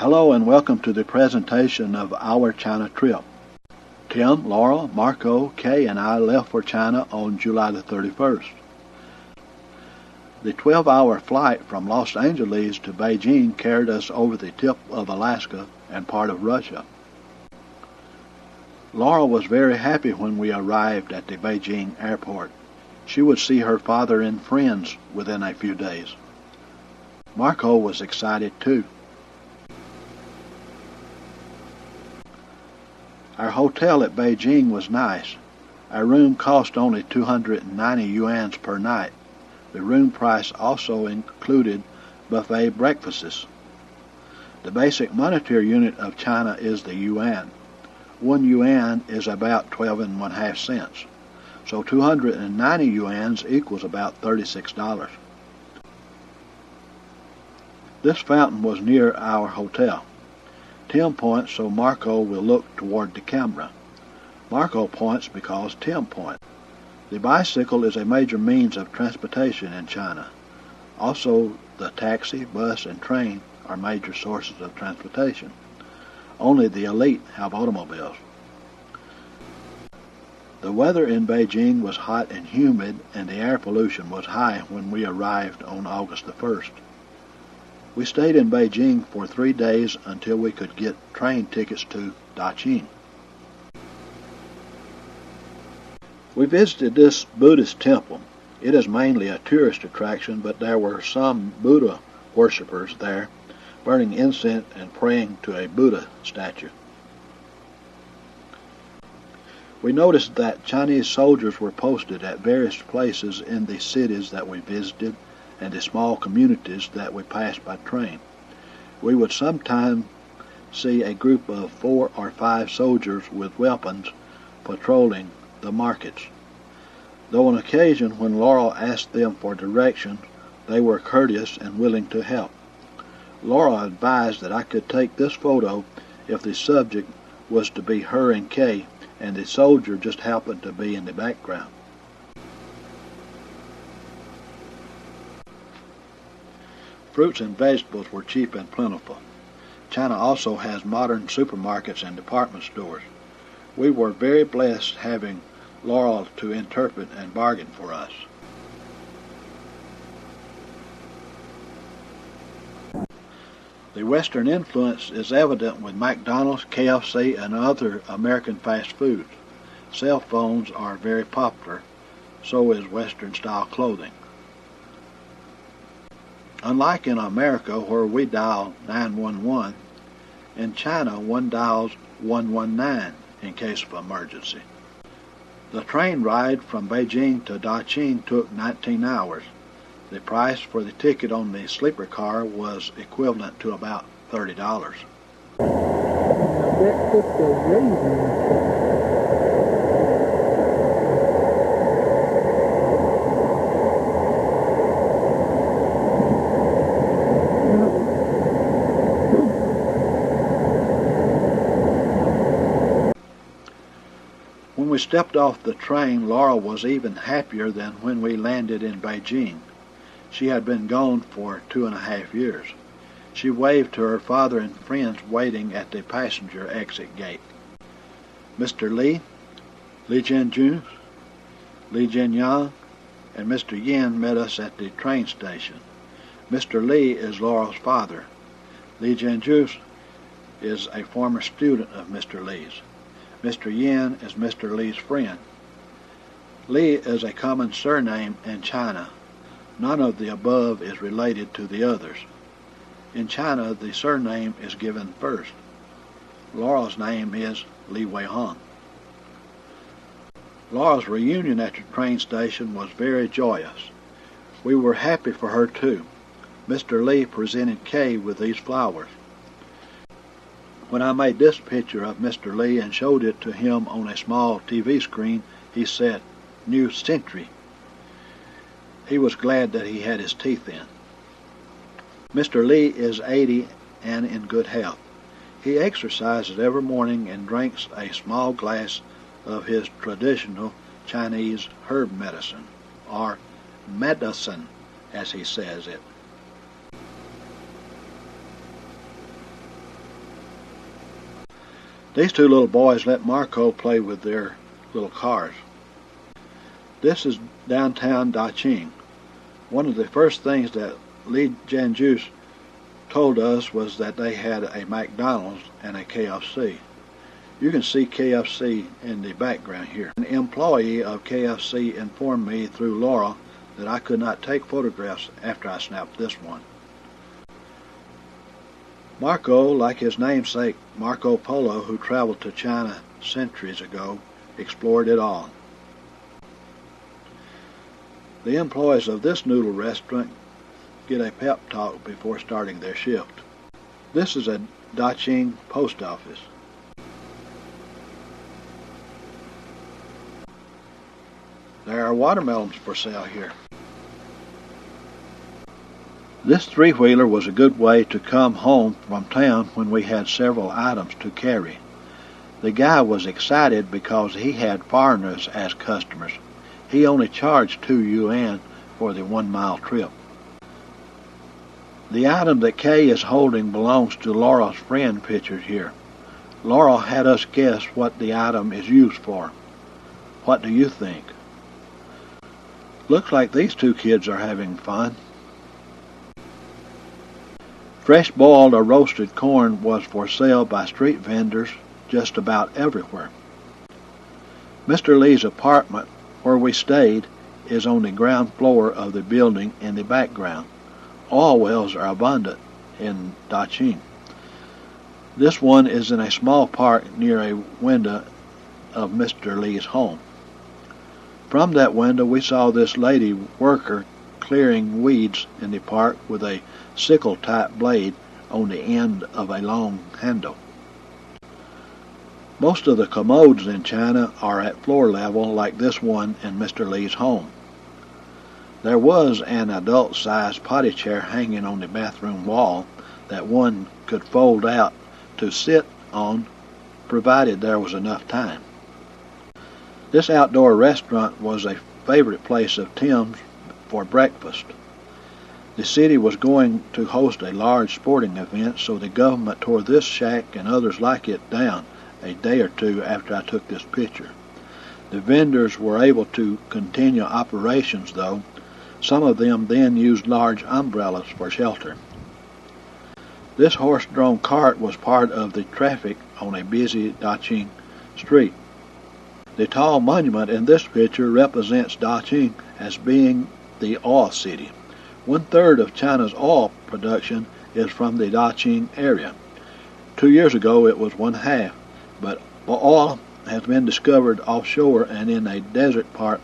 Hello and welcome to the presentation of our China trip. Tim, Laura, Marco, Kay, and I left for China on July the 31st. The 12-hour flight from Los Angeles to Beijing carried us over the tip of Alaska and part of Russia. Laura was very happy when we arrived at the Beijing airport. She would see her father and friends within a few days. Marco was excited too. Our hotel at Beijing was nice. Our room cost only 290 yuan per night. The room price also included buffet breakfasts. The basic monetary unit of China is the yuan. 1 yuan is about 12.5 cents. So 290 yuans equals about $36. This fountain was near our hotel. Tim points so Marco will look toward the camera. Marco points because Tim points. The bicycle is a major means of transportation in China. Also, the taxi, bus, and train are major sources of transportation. Only the elite have automobiles. The weather in Beijing was hot and humid, and the air pollution was high when we arrived on August the 1st. We stayed in Beijing for 3 days until we could get train tickets to Daqing. We visited this Buddhist temple. It is mainly a tourist attraction, but there were some Buddha worshippers there, burning incense and praying to a Buddha statue. We noticed that Chinese soldiers were posted at various places in the cities that we visited and the small communities that we passed by train. We would sometimes see a group of 4 or 5 soldiers with weapons patrolling the markets. Though on occasion when Laura asked them for directions, they were courteous and willing to help. Laura advised that I could take this photo if the subject was to be her and Kay, and the soldier just happened to be in the background. Fruits and vegetables were cheap and plentiful. China also has modern supermarkets and department stores. We were very blessed having Laura to interpret and bargain for us. The Western influence is evident with McDonald's, KFC, and other American fast foods. Cell phones are very popular, so is Western-style clothing. Unlike in America, where we dial 911, in China one dials 119 in case of emergency. The train ride from Beijing to Daqing took 19 hours. The price for the ticket on the sleeper car was equivalent to about $30. When we stepped off the train, Laura was even happier than when we landed in Beijing. She had been gone for 2.5 years. She waved to her father and friends waiting at the passenger exit gate. Mr. Li, Li Jianjun, Li Jianyang, and Mr. Yin met us at the train station. Mr. Li is Laura's father. Li Jianjun is a former student of Mr. Li's. Mr. Yin is Mr. Li's friend. Li is a common surname in China. None of the above is related to the others. In China, the surname is given first. Laura's name is Li Weihong. Laura's reunion at the train station was very joyous. We were happy for her too. Mr. Li presented Kay with these flowers. When I made this picture of Mr. Li and showed it to him on a small TV screen, he said, "New century." He was glad that he had his teeth in. Mr. Li is 80 and in good health. He exercises every morning and drinks a small glass of his traditional Chinese herb medicine, or medicine as he says it. These two little boys let Marco play with their little cars. This is downtown Daqing. One of the first things that Li Jianjus told us was that they had a McDonald's and a KFC. You can see KFC in the background here. An employee of KFC informed me through Laura that I could not take photographs after I snapped this one. Marco, like his namesake Marco Polo, who traveled to China centuries ago, explored it all. The employees of this noodle restaurant get a pep talk before starting their shift. This is a Daqing post office. There are watermelons for sale here. This three-wheeler was a good way to come home from town when we had several items to carry. The guy was excited because he had foreigners as customers. He only charged 2 yuan for the 1 mile trip. The item that Kay is holding belongs to Laura's friend pictured here. Laura had us guess what the item is used for. What do you think? Looks like these two kids are having fun. Fresh boiled or roasted corn was for sale by street vendors just about everywhere. Mr. Lee's apartment, where we stayed, is on the ground floor of the building in the background. Oil wells are abundant in Daqing. This one is in a small park near a window of Mr. Lee's home. From that window we saw this lady worker clearing weeds in the park with a sickle-type blade on the end of a long handle. Most of the commodes in China are at floor level, like this one in Mr. Lee's home. There was an adult-sized potty chair hanging on the bathroom wall that one could fold out to sit on, provided there was enough time. This outdoor restaurant was a favorite place of Tim's for breakfast. The city was going to host a large sporting event, so the government tore this shack and others like it down a day or two after I took this picture. The vendors were able to continue operations, though. Some of them then used large umbrellas for shelter. This horse-drawn cart was part of the traffic on a busy Daqing street. The tall monument in this picture represents Daqing as being the oil city. 1/3 of China's oil production is from the Daqing area. 2 years ago it was 1/2, but oil has been discovered offshore and in a desert part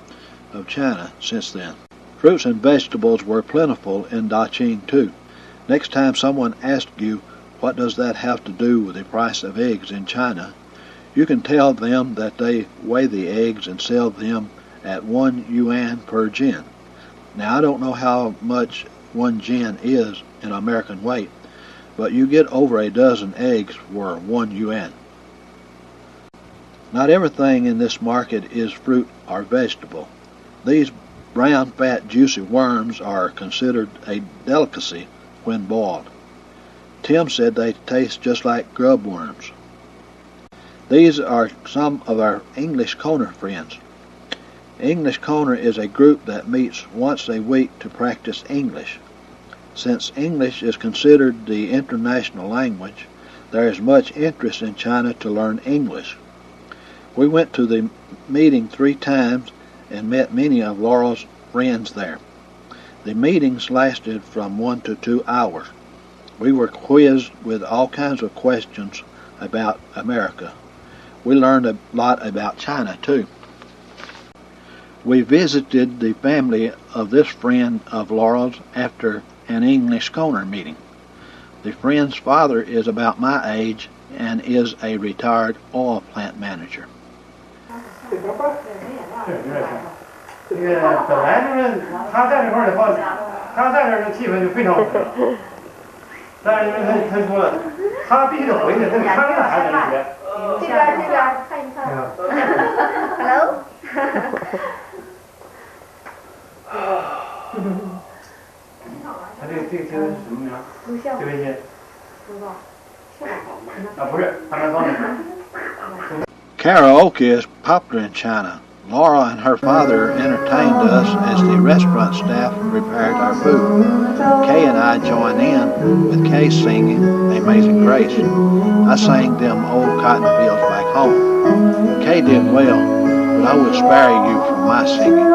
of China since then. Fruits and vegetables were plentiful in Daqing too. Next time someone asks you, what does that have to do with the price of eggs in China, you can tell them that they weigh the eggs and sell them at 1 yuan per jin. Now I don't know how much 1 jin is in American weight, but you get over a dozen eggs for 1 yuan. Not everything in this market is fruit or vegetable. These brown, fat, juicy worms are considered a delicacy when boiled. Tim said they taste just like grub worms. These are some of our English Coner friends. English Coner is a group that meets once a week to practice English. Since English is considered the international language, there is much interest in China to learn English. We went to the meeting 3 times and met many of Laura's friends there. The meetings lasted from 1 to 2 hours. We were quizzed with all kinds of questions about America. We learned a lot about China too. We visited the family of this friend of Laura's after an English Coner meeting. The friend's father is about my age and is a retired oil plant manager. 这个本来就是他在这块儿的话，他在这儿的气氛就非常好了。但是因为他说了，他必须得回去，他得看这个孩子里边。这边看一看。Hello。他这是什么名？这微信。不知道。啊，不是，他们帮你。Karaoke is popular in China. Laura and her father entertained us as the restaurant staff prepared our food. Kay and I joined in with Kay singing Amazing Grace. I sang them Old Cotton Fields Back Home. Kay did well, but I will spare you from my singing.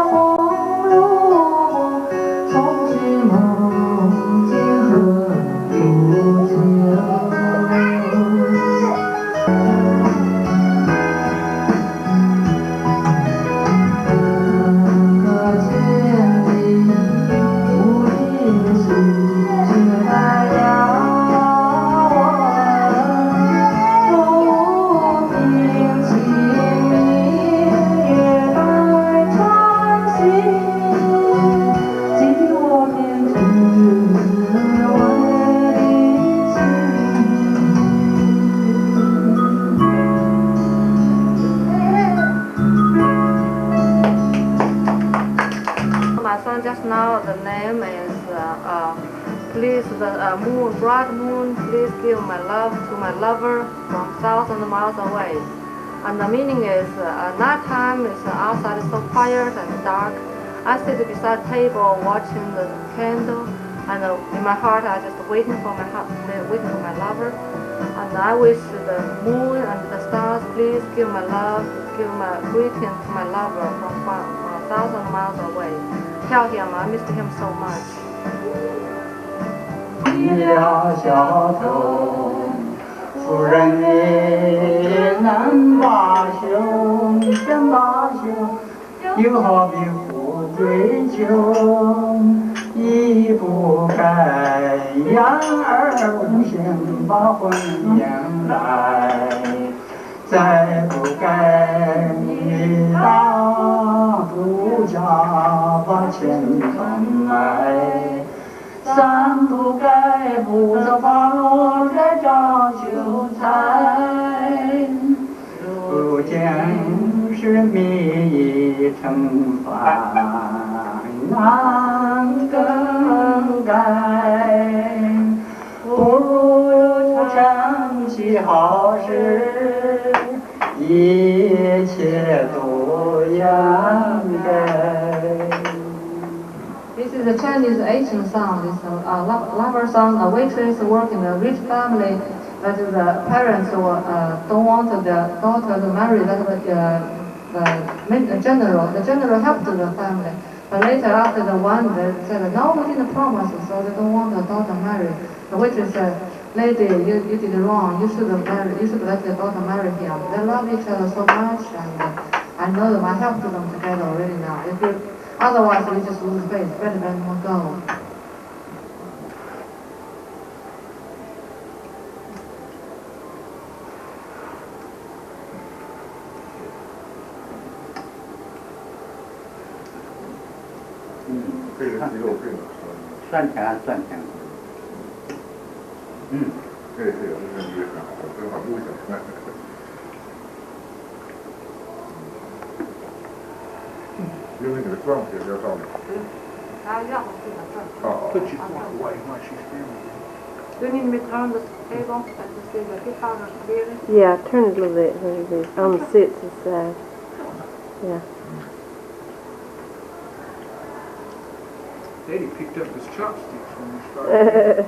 Just now the name is please the moon, bright moon, please give my love to my lover from 1,000 miles away. And the meaning is nighttime is outside is so quiet and dark. I sit beside the table watching the candle, and in my heart I just waiting for my lover. And I wish the moon and the stars please give my love, give my greeting to my lover from 1,000 miles away. Tell him I missed him so much. 低了小头，夫人你难罢休，真罢休，又好比壶醉酒，一不该养儿无心把婚姻来，再不该你当主家把前程来。 三不该不走法路来找韭菜，如今是民意惩罚难更改，不如成其好事，一切都应该。 This is a Chinese ancient song. It's a lover song. A waitress work in a rich family, but the parents don't want the daughter to marry. That the general helped the family. But later, after the one, they said, no, we didn't promise, so they don't want the daughter married. The waitress said, lady, you did wrong. You should let the daughter marry him. They love each other so much, and I know them. I helped them together already now. Otherwise, we just lose faith. Better let them go. Do you need me to turn the table to see the guitar clearly? Yeah, turn it a little bit. On the sits side. Yeah. Daddy picked up his chopsticks when we started.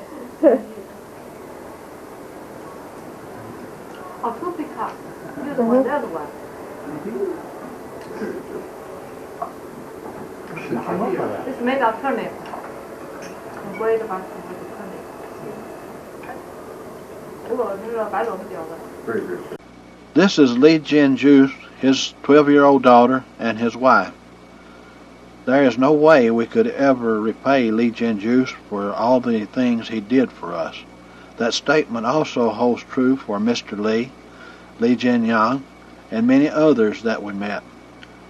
Oh, two pickups. Use one, the other one. It's made of turnip. I'm worried about the turnip. This is Li Jianju, his 12-year-old daughter, and his wife. There is no way we could ever repay Li Jianju for all the things he did for us. That statement also holds true for Mr. Li, Li Jianyang, and many others that we met.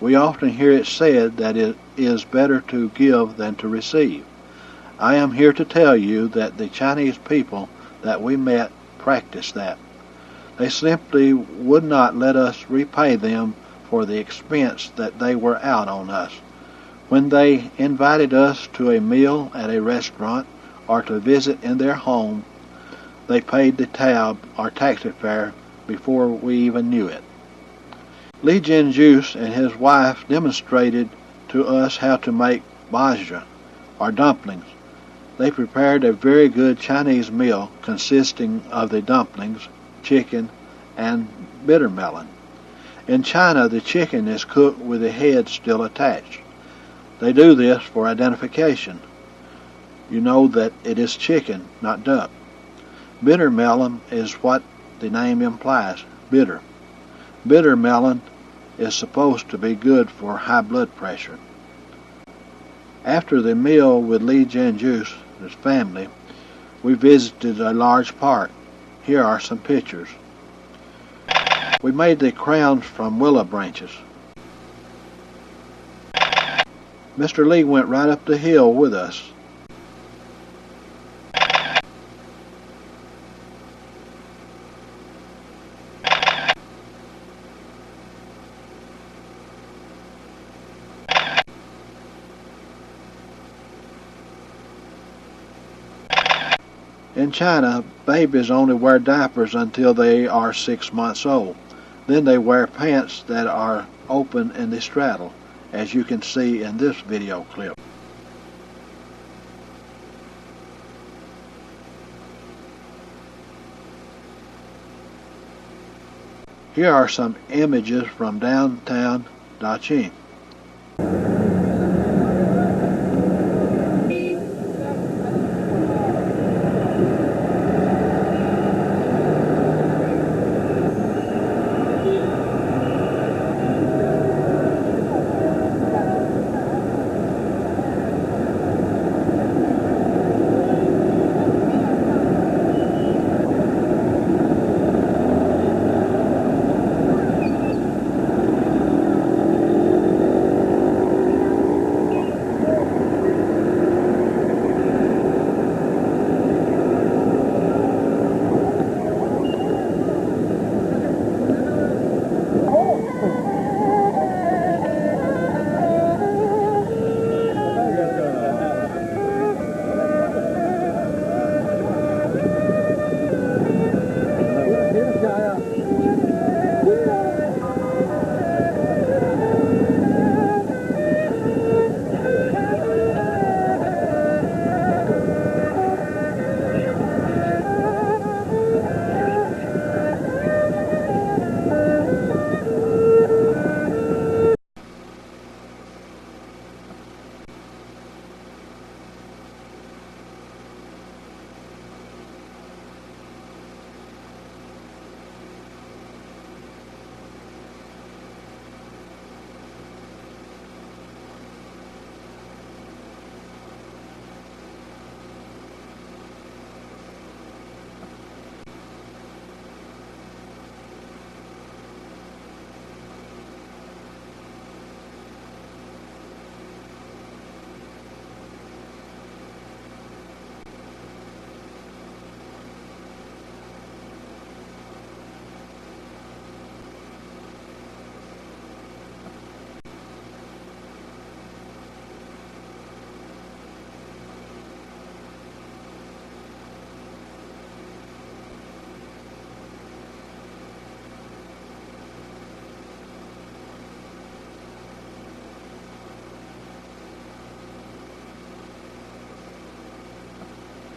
We often hear it said that it is better to give than to receive. I am here to tell you that the Chinese people that we met practice that. They simply would not let us repay them for the expense that they were out on us. When they invited us to a meal at a restaurant or to visit in their home, they paid the tab or taxi fare before we even knew it. Li Jianjuice and his wife demonstrated to us how to make bajia, or dumplings. They prepared a very good Chinese meal consisting of the dumplings, chicken, and bitter melon. In China, the chicken is cooked with the head still attached. They do this for identification. You know that it is chicken, not duck. Bitter melon is what the name implies, bitter. Bitter melon is supposed to be good for high blood pressure. After the meal with Li Jianjuice and his family, we visited a large park. Here are some pictures. We made the crowns from willow branches. Mr. Li went right up the hill with us. In China, babies only wear diapers until they are 6 months old. Then they wear pants that are open in the straddle, as you can see in this video clip. Here are some images from downtown Daqing.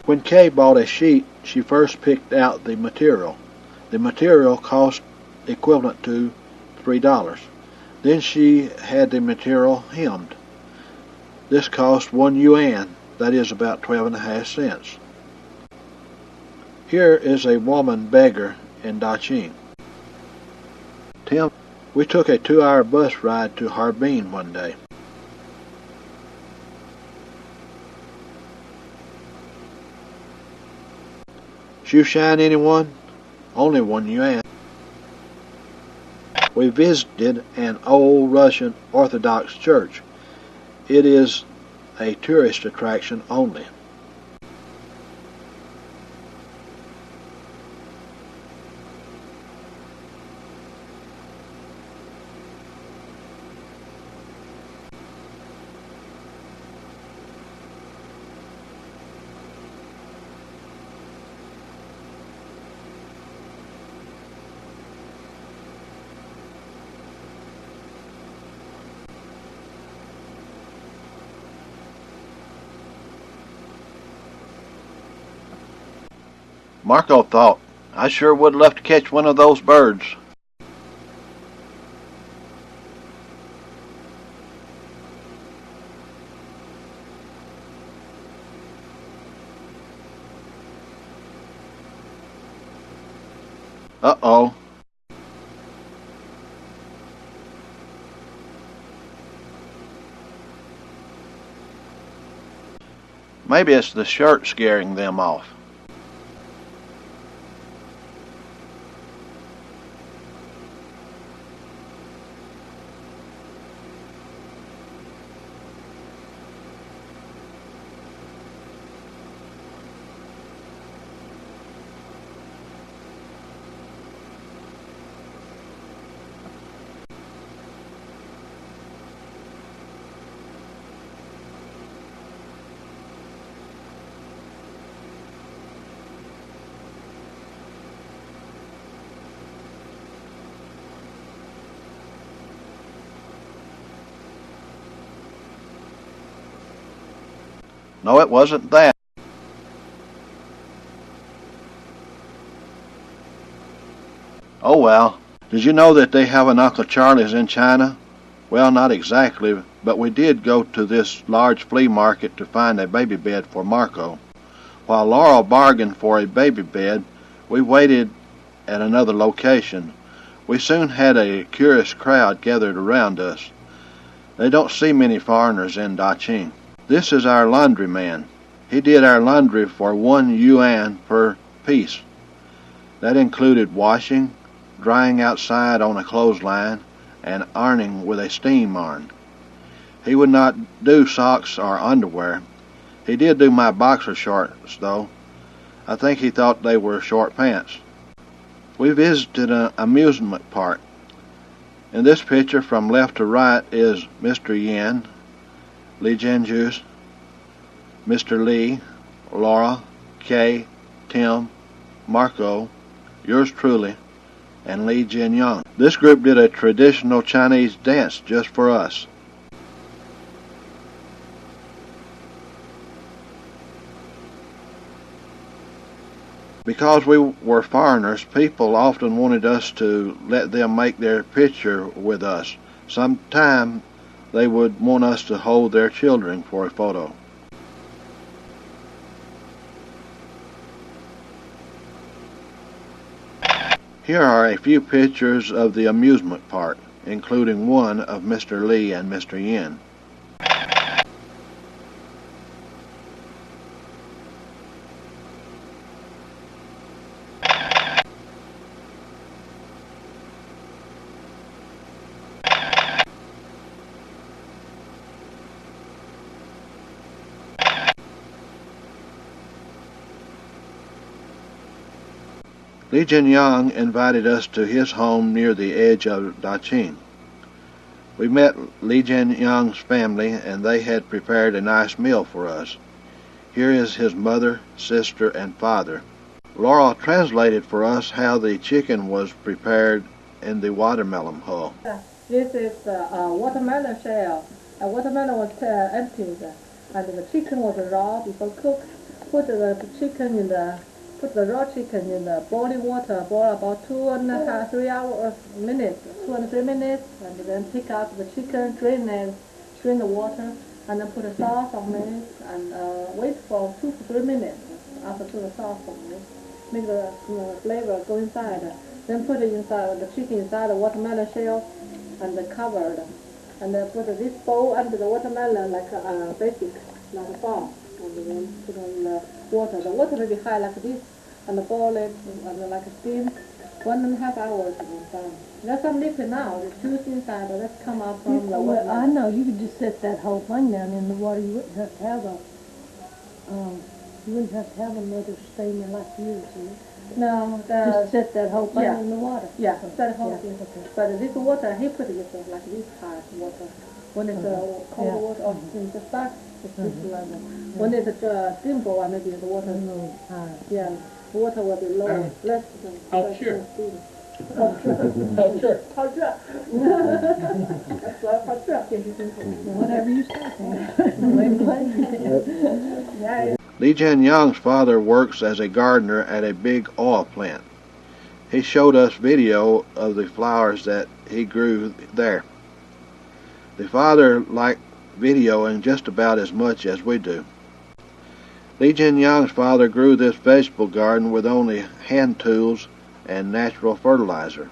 When Kay bought a sheet, she first picked out the material. The material cost equivalent to $3. Then she had the material hemmed. This cost 1 yuan, that is about 12.5 cents. Here is a woman beggar in Daqing. Tim, we took a 2-hour bus ride to Harbin one day. Shoe shine, anyone? Only 1 yuan. We visited an old Russian Orthodox church. It is a tourist attraction only. Marco thought, I sure would love to catch one of those birds. Uh-oh. Maybe it's the shirt scaring them off. No, it wasn't that. Oh well. Did you know that they have an Uncle Charlie's in China? Well, not exactly, but we did go to this large flea market to find a baby bed for Marco. While Laura bargained for a baby bed, we waited at another location. We soon had a curious crowd gathered around us. They don't see many foreigners in Daqing. This is our laundryman. He did our laundry for 1 yuan per piece. That included washing, drying outside on a clothesline, and ironing with a steam iron. He would not do socks or underwear. He did do my boxer shorts, though. I think he thought they were short pants. We visited an amusement park. In this picture from left to right is Mr. Yen, Li Jianju's, Mr. Lee, Laura, Kay, Tim, Marco, yours truly, and Li Jianyang. This group did a traditional Chinese dance just for us. Because we were foreigners, people often wanted us to let them make their picture with us. Sometimes they would want us to hold their children for a photo. Here are a few pictures of the amusement park, including one of Mr. Lee and Mr. Yin. Li Jianyang invited us to his home near the edge of Daqing. We met Li Jianyang's family, and they had prepared a nice meal for us. Here is his mother, sister, and father. Laura translated for us how the chicken was prepared in the watermelon hull. This is a watermelon shell. A watermelon was emptied, and the chicken was raw before cooked. Put the raw chicken in the boiling water, boil about 2 and 3 minutes, and then take out the chicken, drain the water, and then put the sauce on it, and wait for 2 to 3 minutes after put the sauce on it. Make the flavor go inside. Then put it inside the chicken inside the watermelon shell, and cover it. And then put this bowl under the watermelon like a basic, not a bomb. And then put on the water. The water will be high like this, and boil it and like a steam. 1.5 hours inside. There's some liquid now. The juice inside. That's come out from the water. I know you could just set that whole thing down in the water. You wouldn't have to have another steamer like yours. No, just set that whole thing in the water. Yeah, set the whole thing. Okay. But this water, he put it like this hot water. When it's cold water, or the start, it's this level. When it's steam boil, maybe the water yeah, the water will be lower, less than steam. Whatever you say. Lee Jin Young's father works as a gardener at a big oil plant. He showed us video of the flowers that he grew there. The father liked videoing just about as much as we do. Lee Jin Young's father grew this vegetable garden with only hand tools and natural fertilizer.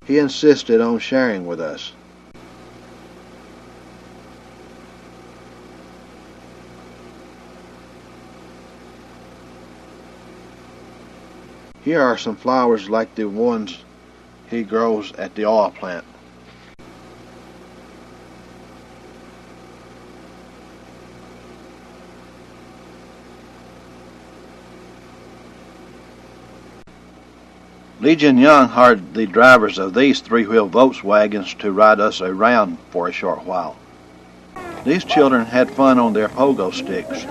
He insisted on sharing with us. Here are some flowers like the ones he grows at the oil plant. Lee Jin Young hired the drivers of these three-wheel Volkswagens to ride us around for a short while. These children had fun on their pogo sticks.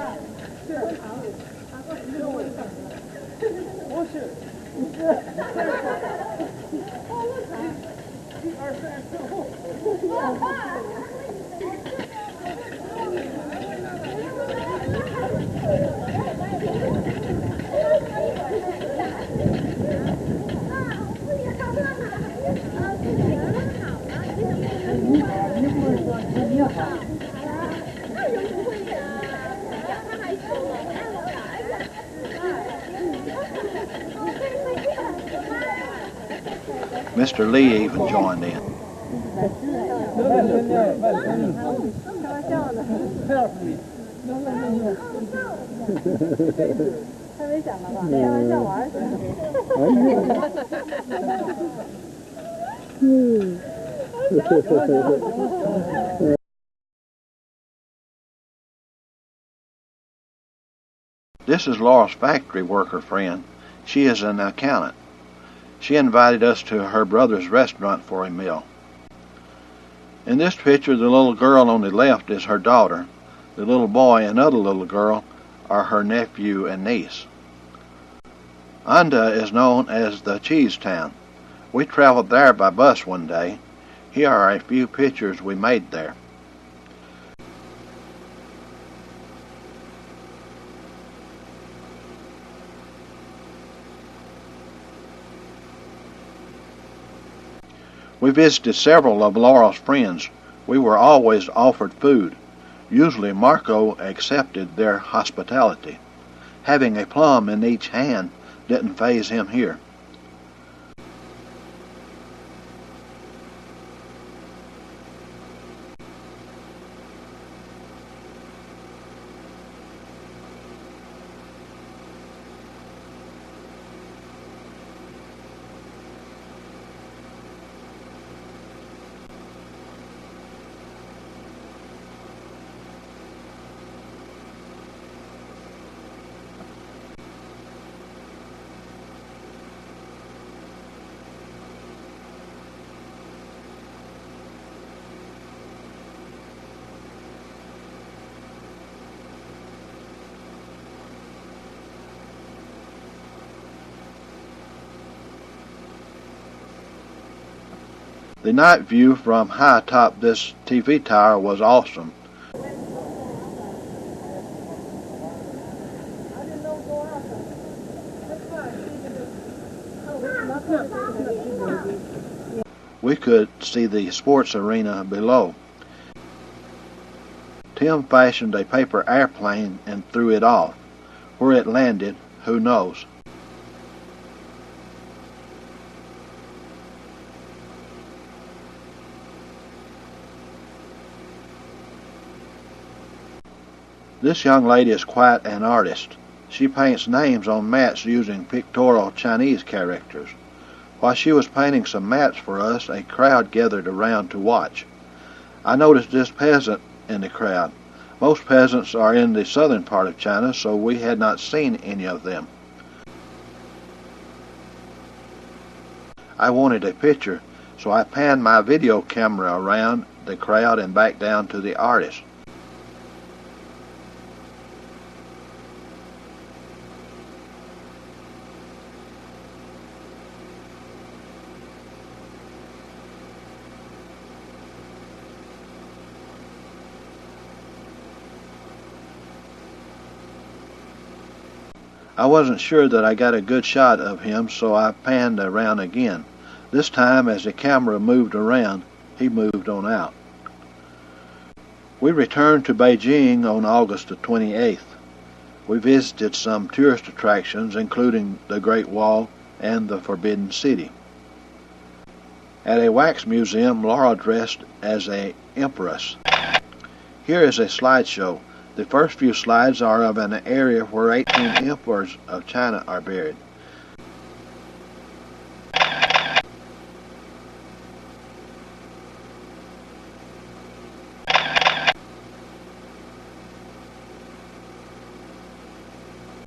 Mr. Lee even joined in. This is Laura's factory worker friend. She is an accountant. She invited us to her brother's restaurant for a meal. In this picture, the little girl on the left is her daughter. The little boy and other little girl are her nephew and niece. Anda is known as the Cheese Town. We traveled there by bus one day. Here are a few pictures we made there. We visited several of Laura's friends. We were always offered food. Usually Marco accepted their hospitality. Having a plum in each hand didn't faze him here. The night view from high atop this TV tower was awesome. We could see the sports arena below. Tim fashioned a paper airplane and threw it off. Where it landed, who knows? This young lady is quite an artist. She paints names on mats using pictorial Chinese characters. While she was painting some mats for us, a crowd gathered around to watch. I noticed this peasant in the crowd. Most peasants are in the southern part of China, so we had not seen any of them. I wanted a picture, so I panned my video camera around the crowd and back down to the artist. I wasn't sure that I got a good shot of him, so I panned around again. This time, as the camera moved around, he moved on out. We returned to Beijing on August the 28th. We visited some tourist attractions, including the Great Wall and the Forbidden City. At a wax museum, Laura dressed as an empress. Here is a slideshow. The first few slides are of an area where 18 emperors of China are buried.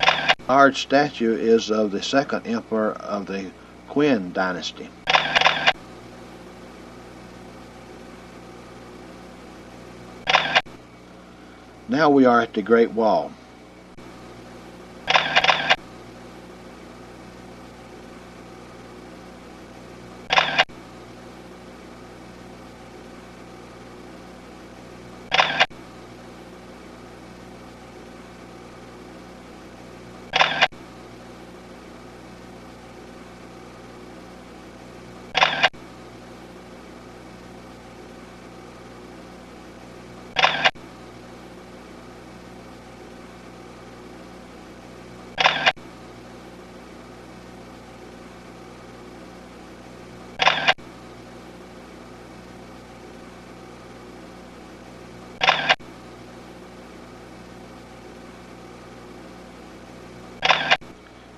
A large statue is of the second emperor of the Qin dynasty. Now we are at the Great Wall.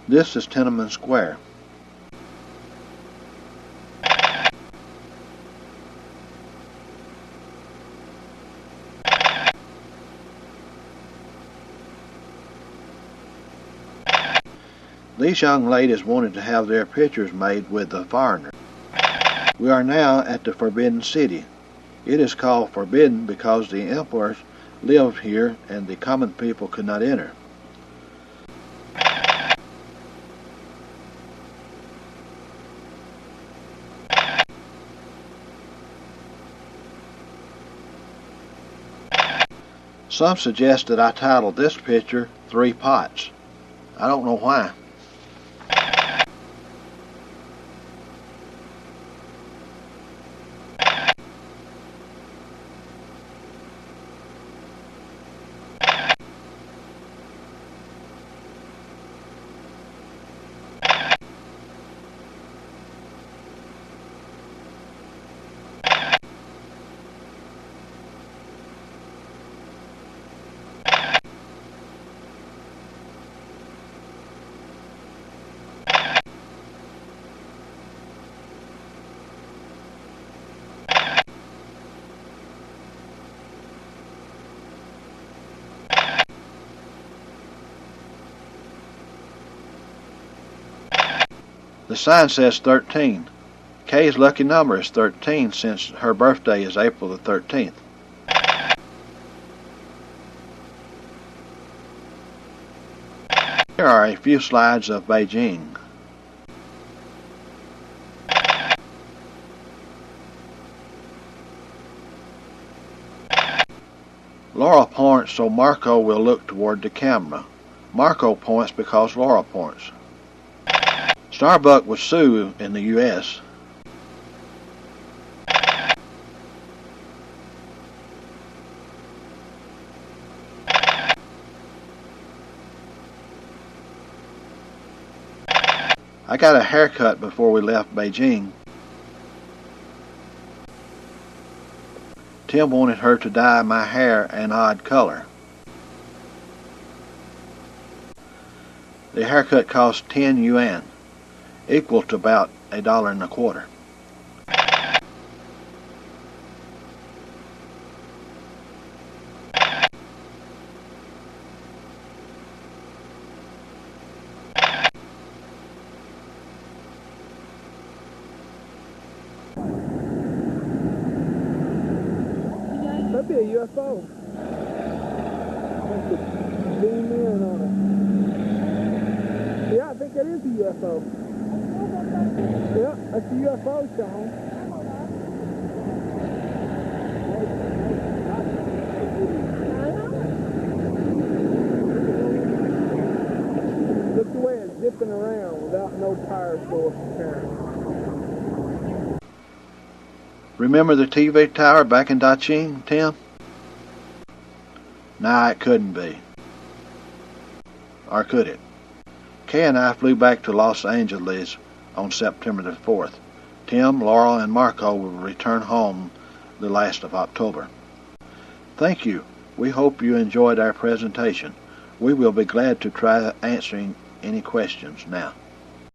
This is Tiananmen Square. These young ladies wanted to have their pictures made with the foreigners. We are now at the Forbidden City. It is called Forbidden because the emperors lived here and the common people could not enter. Some suggest that I titled this picture Three Pots. I don't know why. The sign says 13. Kay's lucky number is 13 since her birthday is April the 13th. Here are a few slides of Beijing. Laura points so Marco will look toward the camera. Marco points because Laura points. Starbuck was sued in the U.S. I got a haircut before we left Beijing. Tim wanted her to dye my hair an odd color. The haircut cost 10 yuan. Equal to about $1.25. That'd be a UFO. Zoom in on it. Yeah, I think that is a UFO. Yeah, that's a UFO, Sean. Looks walking around without no tire store carrying. Remember the TV tower back in Daching, Tim? Nah, it couldn't be. Or could it? Kay and I flew back to Los Angeles on September the 4th. Tim, Laurel, and Marco will return home the last of October. Thank you. We hope you enjoyed our presentation. We will be glad to try answering any questions now.